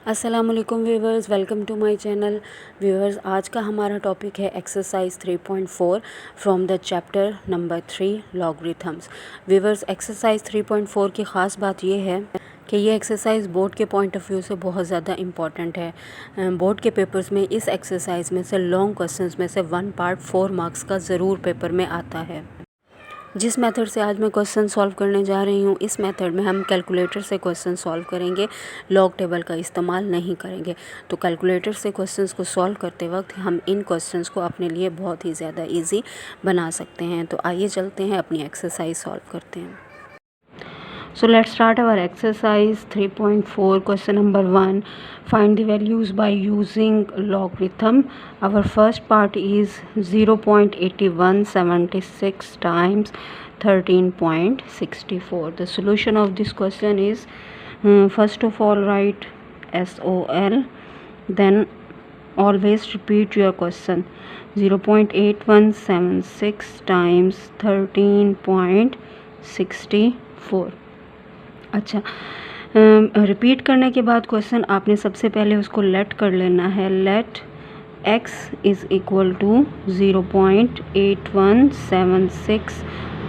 अस्सलामुअलैकुम viewers, welcome to my channel. Viewers, आज का हमारा टॉपिक है exercise 3.4 from the chapter number 3 logarithms. Viewers, exercise 3.4 की ख़ास बात यह है कि ये एक्सरसाइज बोर्ड के पॉइंट ऑफ व्यू से बहुत ज़्यादा इम्पॉर्टेंट है। बोर्ड के पेपर्स में इस एक्सरसाइज में से लॉन्ग क्वेश्चंस में से 1 पार्ट 4 मार्क्स का ज़रूर पेपर में आता है। जिस मेथड से आज मैं क्वेश्चन सॉल्व करने जा रही हूँ, इस मेथड में हम कैलकुलेटर से क्वेश्चन सॉल्व करेंगे, लॉग टेबल का इस्तेमाल नहीं करेंगे। तो कैलकुलेटर से क्वेश्चंस को सॉल्व करते वक्त हम इन क्वेश्चंस को अपने लिए बहुत ही ज़्यादा इजी बना सकते हैं। तो आइए चलते हैं, अपनी एक्सरसाइज सॉल्व करते हैं। So let's start our exercise 3.4. Question number 1. Find the values by using logarithm. Our first part is 0.8176 times 13.64. The solution of this question is, first of all write SOL, then always repeat your question. 0.8176 times 13.64. अच्छा, repeat करने के बाद question आपने सबसे पहले उसको late कर लेना है। Let x is equal to 0.8176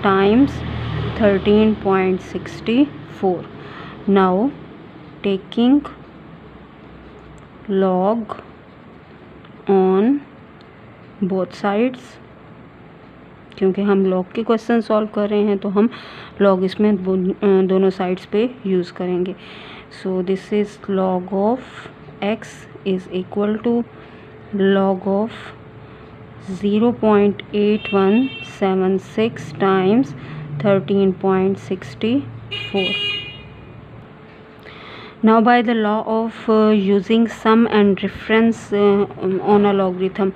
times 13.64। Now taking log on both sides, क्योंकि हम लॉग के क्वेश्चन सॉल्व कर रहे हैं तो हम लॉग इसमें दोनों साइड्स पे यूज़ करेंगे। So this is log of x is equal to log of 0.8176 times 13.64। Now by the law of using sum and difference on a logarithm,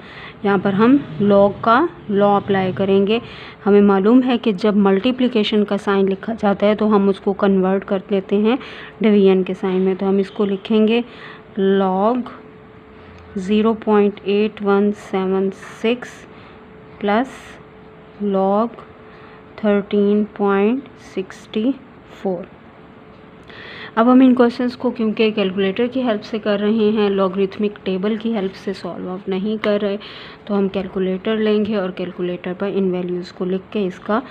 यहाँ पर हम log का लॉ अप्लाई करेंगे। हमें मालूम है कि जब मल्टीप्लिकेशन का साइन लिखा जाता है तो हम उसको कन्वर्ट कर लेते हैं डिवीजन के साइन में। तो हम इसको लिखेंगे log 0.8176 प्लस log 13.64। अब हम इन क्वेश्चंस को क्योंकि कैलकुलेटर की हेल्प से कर रहे हैं, लॉगरिथमिक टेबल की हेल्प से सॉल्व ऑफ नहीं कर रहे, तो हम कैलकुलेटर लेंगे और कैलकुलेटर पर इन वैल्यूज़ को लिख के इसका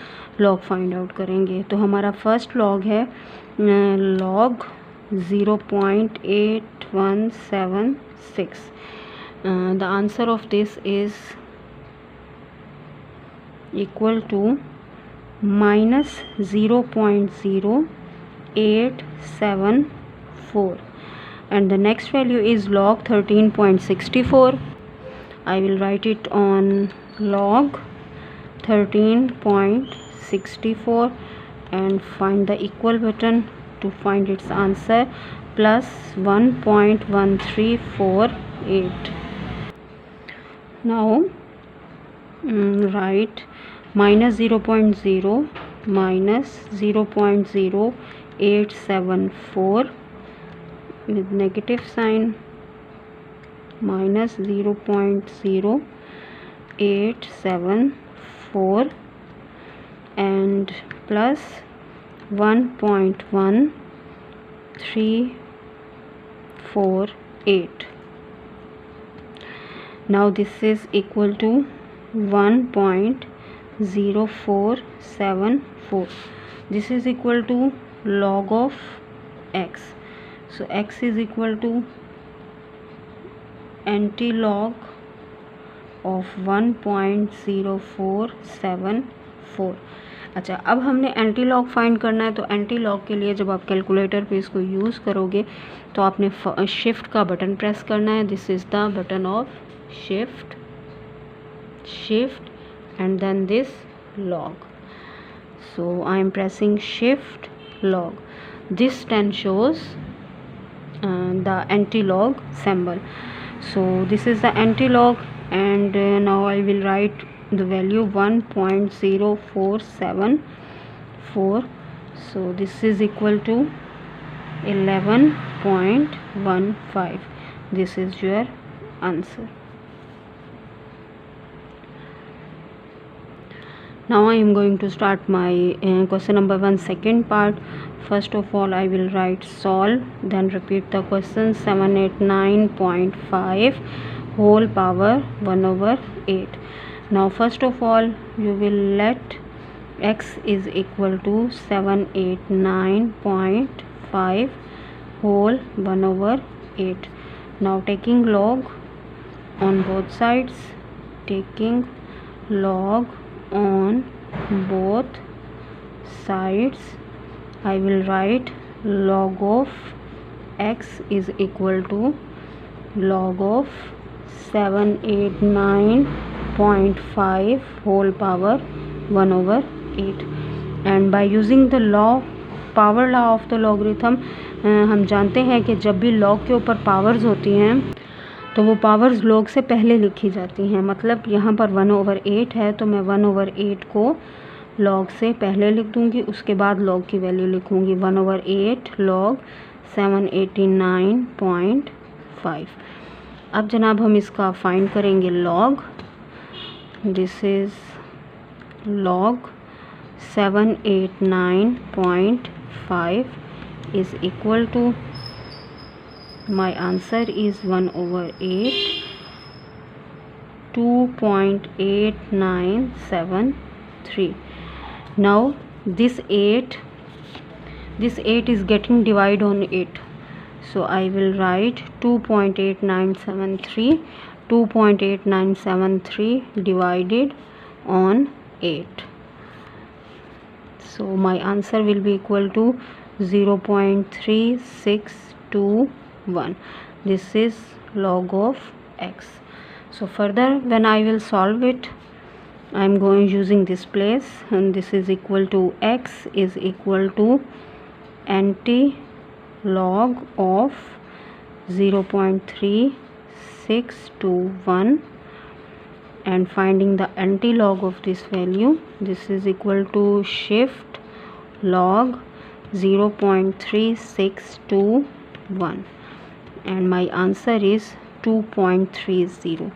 लॉग फाइंड आउट करेंगे। तो हमारा फर्स्ट लॉग है log 0.8176। The answer of this is equal to minus 0.0874, and the next value is log 13.64. I will write it on log 13.64 and find the equal button to find its answer, plus 1.1348. Now write minus 0.0 minus 0.0874 with negative sign, minus 0.0874 and plus 1.1348. Now this is equal to 1.0474. This is equal to log of x. So x is equal to anti-log of 1.0474। अच्छा, अब हमने anti log find करना है। तो anti log के लिए जब आप कैलकुलेटर पे इसको यूज़ करोगे तो आपने शिफ्ट का बटन प्रेस करना है। This is the button of shift and then this log. So I am pressing shift log. This 10 shows the anti-log symbol. So this is the anti-log, and now I will write the value 1.0474. So this is equal to 11.15. This is your answer. Now I am going to start my question number 1 second part. First of all, I will write solve, then repeat the question. 789.5 whole power 1 over 8. Now first of all, you will let x is equal to 789.5 whole 1 over 8. Now taking log on both sides, taking log on both sides, I will write log of x is equal to log of 789.5 whole power 1 over 8. and by using the power law of the logarithm हम जानते हैं कि जब भी log के ऊपर powers होती हैं तो वो पावर्स लॉग से पहले लिखी जाती हैं। मतलब यहाँ पर 1 over 8 है तो मैं 1 over 8 को लॉग से पहले लिख दूँगी, उसके बाद लॉग की वैल्यू लिखूँगी 1 over 8 लॉग 789.5। अब जनाब हम इसका फाइंड करेंगे log. This is log 789.5 is equal to, my answer is 1 over 8, 2.8973. Now this 8 is getting divided on 8, so I will write 2.8973 2.8973 divided on 8. So my answer will be equal to 0.3621. This is log of x. So further when I will solve it, I am going using this place, and this is equal to x is equal to anti-log of 0.3621, and finding the anti-log of this value, this is equal to shift log 0.3621, and my answer is 2.30.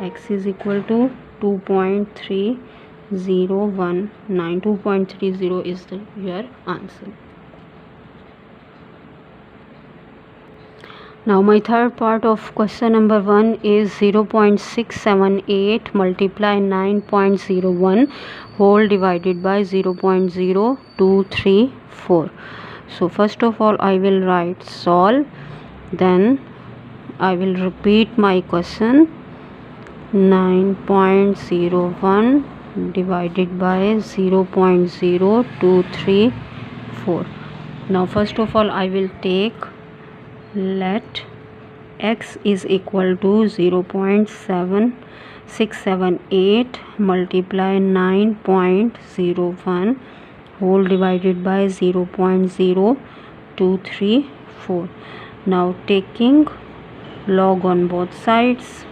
X is equal to 2.3019. 2.30 is your answer. Now my third part of question number 1 is 0.678 multiply 9.01 whole divided by 0.0234. So first of all I will write solve, then I will repeat my question. 9.01 divided by 0.0234. Now first of all I will take, let x is equal to 0.7678 multiply 9.01 whole divided by 0.0234. Now taking log on both sides.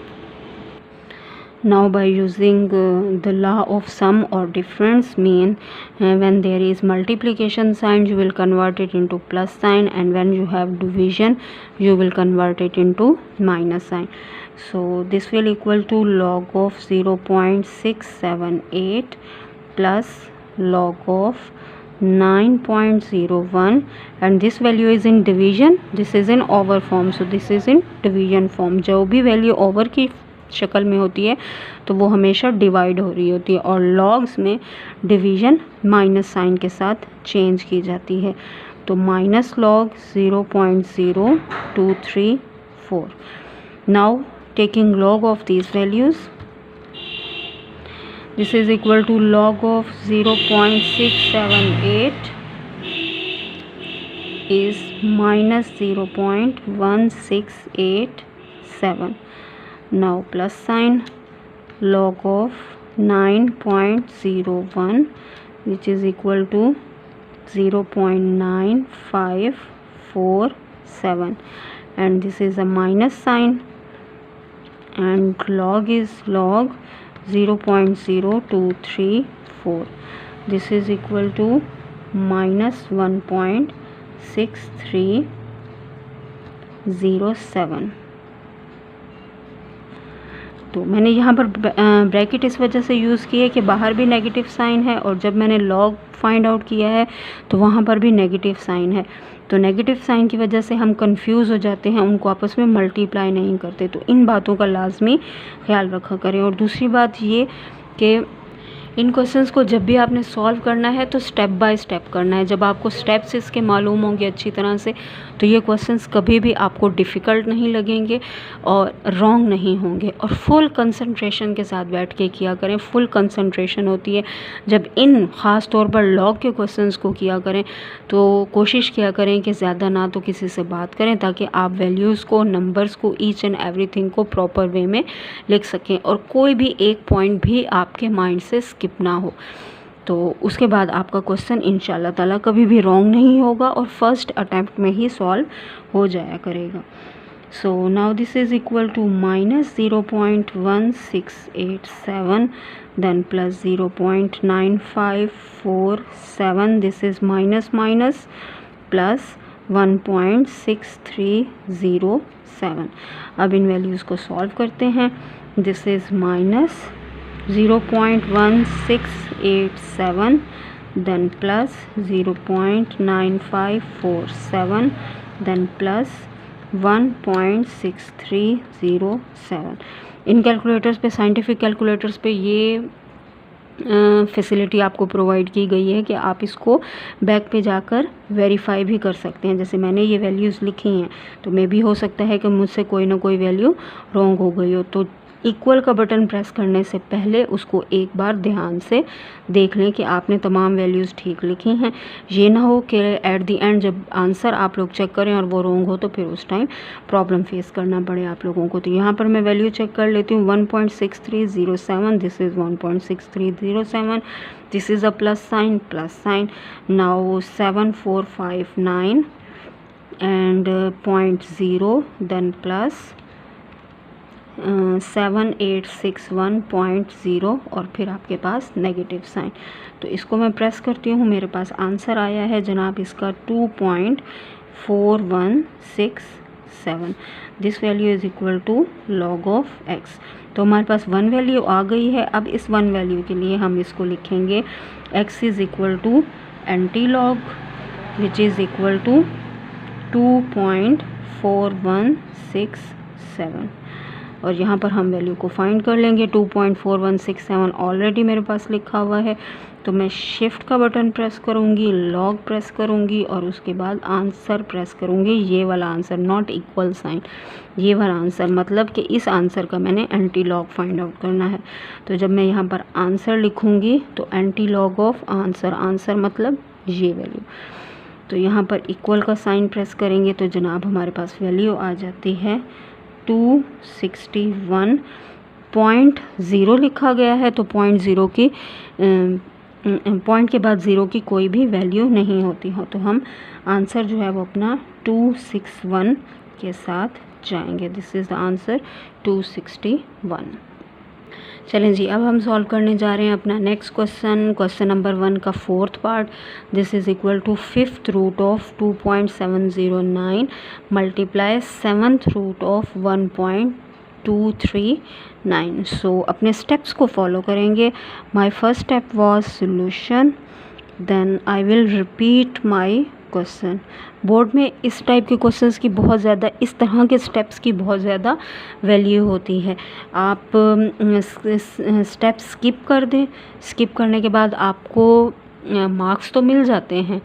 Now by using the law of sum or difference, mean when there is multiplication sign you will convert it into plus sign, and when you have division you will convert it into minus sign. So this will equal to log of 0.678 plus log of 9.01, and this value is in division, this is in over form, so this is in division form. जो भी value over की शक्ल में होती है तो वो हमेशा डिवाइड हो रही होती है, और लॉग्स में डिवीज़न माइनस साइन के साथ चेंज की जाती है। तो minus log 0.0234. Now taking log of these values, this is equal to log of 0.678 is minus 0.1687. Now plus sign log of 9.01 which is equal to 0.9547, and this is a minus sign, and log is log 0.0234. This is equal to minus 1.6307. तो मैंने यहाँ पर bracket इस वजह से use की है कि बाहर भी नेगेटिव साइन है और जब मैंने लॉग फाइंड आउट किया है तो वहाँ पर भी नेगेटिव साइन है। तो नेगेटिव साइन की वजह से हम कंफ्यूज हो जाते हैं, उनको आपस में मल्टीप्लाई नहीं करते। तो इन बातों का लाजमी ख्याल रखा करें। और दूसरी बात ये कि इन क्वेश्चंस को जब भी आपने सॉल्व करना है तो स्टेप बाय स्टेप करना है। जब आपको स्टेप्स इसके मालूम होंगे अच्छी तरह से तो ये क्वेश्चंस कभी भी आपको डिफ़िकल्ट नहीं लगेंगे और रॉन्ग नहीं होंगे। और फुल कंसंट्रेशन के साथ बैठ के किया करें। फुल कंसंट्रेशन होती है जब इन ख़ास तौर पर लॉग के क्वेश्चंस को किया करें। तो कोशिश किया करें कि ज़्यादा ना तो किसी से बात करें ताकि आप वैल्यूज़ को, नंबर्स को, ईच एंड एवरीथिंग को प्रॉपर वे में लिख सकें और कोई भी एक पॉइंट भी आपके माइंड से स्किप ना हो। तो उसके बाद आपका क्वेश्चन इंशाल्लाह ताला कभी भी रॉन्ग नहीं होगा और फर्स्ट अटैम्प्ट में ही सॉल्व हो जाया करेगा। So now this is equal to -0.1687 then plus 0.9547, this is minus minus plus 1.6307। अब इन वैल्यूज़ को सॉल्व करते हैं। This is minus 0.1687 then plus 0.9547 then plus 1.6307। इन कैलकुलेटर्स पे, साइंटिफिक कैलकुलेटर्स पे ये फैसिलिटी आपको प्रोवाइड की गई है कि आप इसको बैक पे जाकर वेरीफाई भी कर सकते हैं। जैसे मैंने ये वैल्यूज़ लिखी हैं तो मे भी हो सकता है कि मुझसे कोई ना कोई वैल्यू रॉन्ग हो गई हो। तो इक्वल का बटन प्रेस करने से पहले उसको एक बार ध्यान से देख लें कि आपने तमाम वैल्यूज़ ठीक लिखी हैं। ये ना हो कि एट द एंड जब आंसर आप लोग चेक करें और वो रॉन्ग हो तो फिर उस टाइम प्रॉब्लम फेस करना पड़े आप लोगों को। तो यहाँ पर मैं वैल्यू चेक कर लेती हूँ। 1.6307, this is 1.6307, this is a plus sign, now 7459 and 0.0 then plus 7861.0 और फिर आपके पास नेगेटिव साइन। तो इसको मैं प्रेस करती हूँ, मेरे पास आंसर आया है जनाब इसका 2.4167। This value is equal to log of X. तो हमारे पास वन वैल्यू आ गई है। अब इस वन वैल्यू के लिए हम इसको लिखेंगे X is equal to anti log which is equal to 2.4167 और यहाँ पर हम वैल्यू को फाइंड कर लेंगे। 2.4167 ऑलरेडी मेरे पास लिखा हुआ है। तो मैं शिफ्ट का बटन प्रेस करूँगी, लॉग प्रेस करूँगी और उसके बाद आंसर प्रेस करूँगी। ये वाला आंसर, नॉट इक्वल साइन, ये वाला आंसर, मतलब कि इस आंसर का मैंने एंटी लॉग फाइंड आउट करना है। तो जब मैं यहाँ पर आंसर लिखूँगी तो anti log of answer, answer मतलब ये वैल्यू। तो यहाँ पर इक्वल का साइन प्रेस करेंगे तो जनाब हमारे पास वैल्यू आ जाती है 261.0 लिखा गया है। तो पॉइंट के बाद ज़ीरो की कोई भी वैल्यू नहीं होती हो। तो हम आंसर जो है वो अपना 261 के साथ जाएंगे। This is the answer 261। चलें जी, अब हम सॉल्व करने जा रहे हैं अपना नेक्स्ट क्वेश्चन, क्वेश्चन नंबर 1 का fourth part. This is equal to 5th root of 2.709 multiply 7th root of 1.239। So अपने स्टेप्स को फॉलो करेंगे। My first step was solution, then I will repeat my question. Board में इस type के questions की बहुत ज़्यादा, इस तरह के स्टेप्स की बहुत ज़्यादा वैल्यू होती है। आप स्टेप स्किप कर दें, स्किप करने के बाद आपको मार्क्स तो मिल जाते हैं,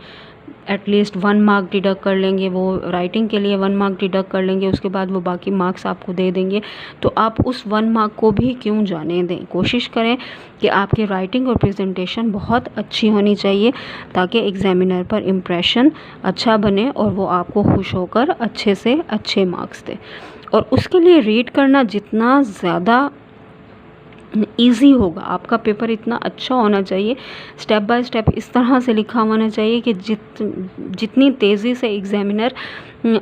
एटलीस्ट 1 मार्क डिडक्ट कर लेंगे, वो राइटिंग के लिए 1 मार्क डिडक्ट कर लेंगे, उसके बाद वो बाकी मार्क्स आपको दे देंगे। तो आप उस 1 मार्क को भी क्यों जाने दें। कोशिश करें कि आपकी राइटिंग और प्रेजेंटेशन बहुत अच्छी होनी चाहिए ताकि एग्जामिनर पर इम्प्रेशन अच्छा बने और वो आपको खुश होकर अच्छे से अच्छे मार्क्स दे। और उसके लिए रीड करना जितना ज़्यादा ईजी होगा, आपका पेपर इतना अच्छा होना चाहिए, स्टेप बाय स्टेप इस तरह से लिखा होना चाहिए कि जितनी तेज़ी से एग्ज़ामिनर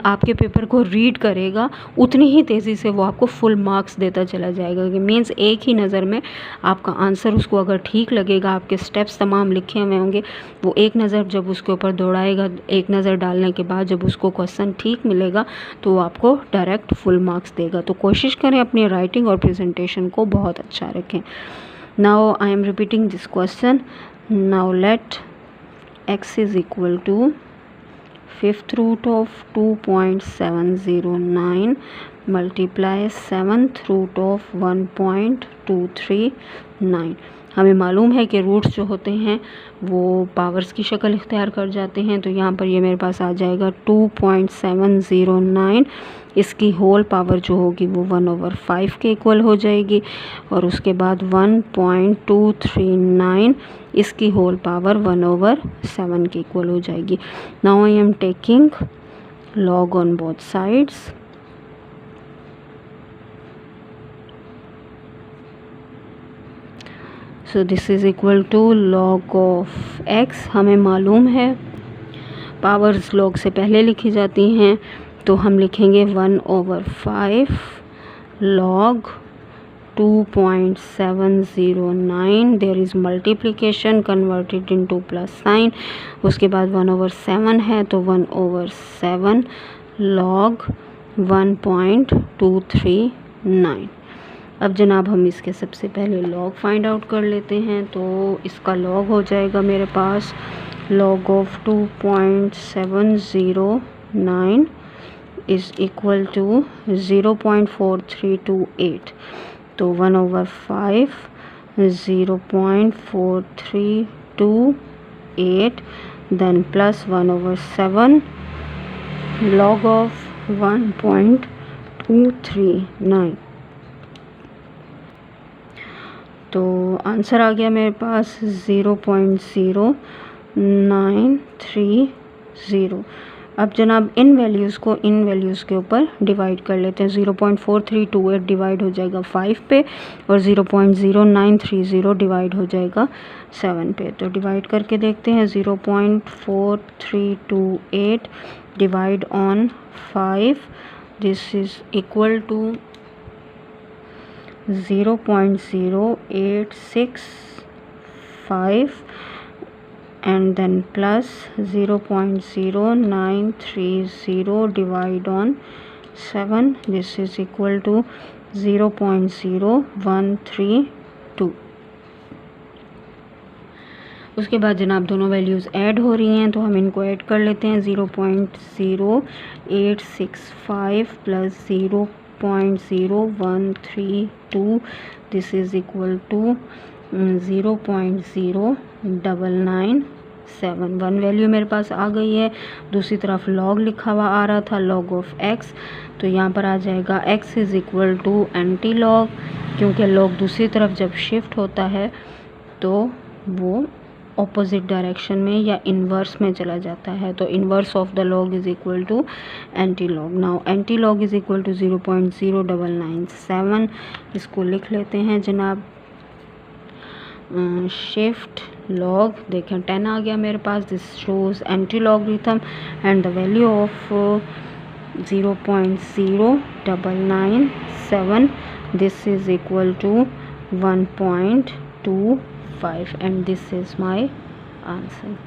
आपके पेपर को रीड करेगा उतनी ही तेज़ी से वो आपको फुल मार्क्स देता चला जाएगा। कि मीन्स एक ही नज़र में आपका आंसर उसको अगर ठीक लगेगा, आपके स्टेप्स तमाम लिखे हुए होंगे, वो एक नज़र जब उसके ऊपर दौड़ाएगा, एक नज़र डालने के बाद जब उसको क्वेश्चन ठीक मिलेगा तो वो आपको डायरेक्ट फुल मार्क्स देगा। तो कोशिश करें अपनी राइटिंग और प्रेजेंटेशन को बहुत अच्छा रखें। Now I am repeating this question. Now let x is equal to 5th root of 2.709 multiply 7th root of 1.239। हमें मालूम है कि रूट्स जो होते हैं वो पावर्स की शक्ल इख्तियार कर जाते हैं। तो यहाँ पर ये मेरे पास आ जाएगा 2.709, इसकी होल पावर जो होगी वो 1/5 के इक्वल हो जाएगी, और उसके बाद 1.239 इसकी होल पावर 1/7 के इक्वल हो जाएगी। Now I am taking log on both sides. So this is equal to log of x। हमें मालूम है पावर्स लॉग से पहले लिखी जाती हैं, तो हम लिखेंगे 1/5 log 2.709। There is multiplication converted into plus sign. उसके बाद 1/7 है तो 1/7 log 1.239। अब जनाब हम इसके सबसे पहले लॉग फाइंड आउट कर लेते हैं। तो इसका लॉग हो जाएगा मेरे पास log of 2.709 is equal to 0.4328। तो 1/5 0.4328 देन प्लस 1/7 log ऑफ 1.239। तो आंसर आ गया मेरे पास 0.0930। अब जनाब इन वैल्यूज़ को इन वैल्यूज़ के ऊपर डिवाइड कर लेते हैं। 0.4328 डिवाइड हो जाएगा 5 पे, और 0.0930 डिवाइड हो जाएगा 7 पे। तो डिवाइड करके देखते हैं। 0.4328 divide on 5, this is equal to 0.0865 and then plus 0.0930 divide on 7, this is equal to 0.0132। उसके बाद जनाब दोनों वैल्यूज़ ऐड हो रही हैं, तो हम इनको ऐड कर लेते हैं। 0.0865 plus 0.0132, this is equal to 0.0997। One value मेरे पास आ गई है। दूसरी तरफ लॉग लिखा हुआ आ रहा था, लॉग ऑफ x, तो यहाँ पर आ जाएगा x is equal to anti log, क्योंकि लॉग दूसरी तरफ जब शिफ्ट होता है तो वो ऑपोजिट डायरेक्शन में या इन्वर्स में चला जाता है। तो inverse of the log is equal to anti log. Now anti log is equal to 0.0997। इसको लिख लेते हैं जनाब। शिफ्ट लॉग, देखें 10 आ गया मेरे पास। This shows anti logarithm and the value of 0.0997, this is equal to 1.25 and this is my answer।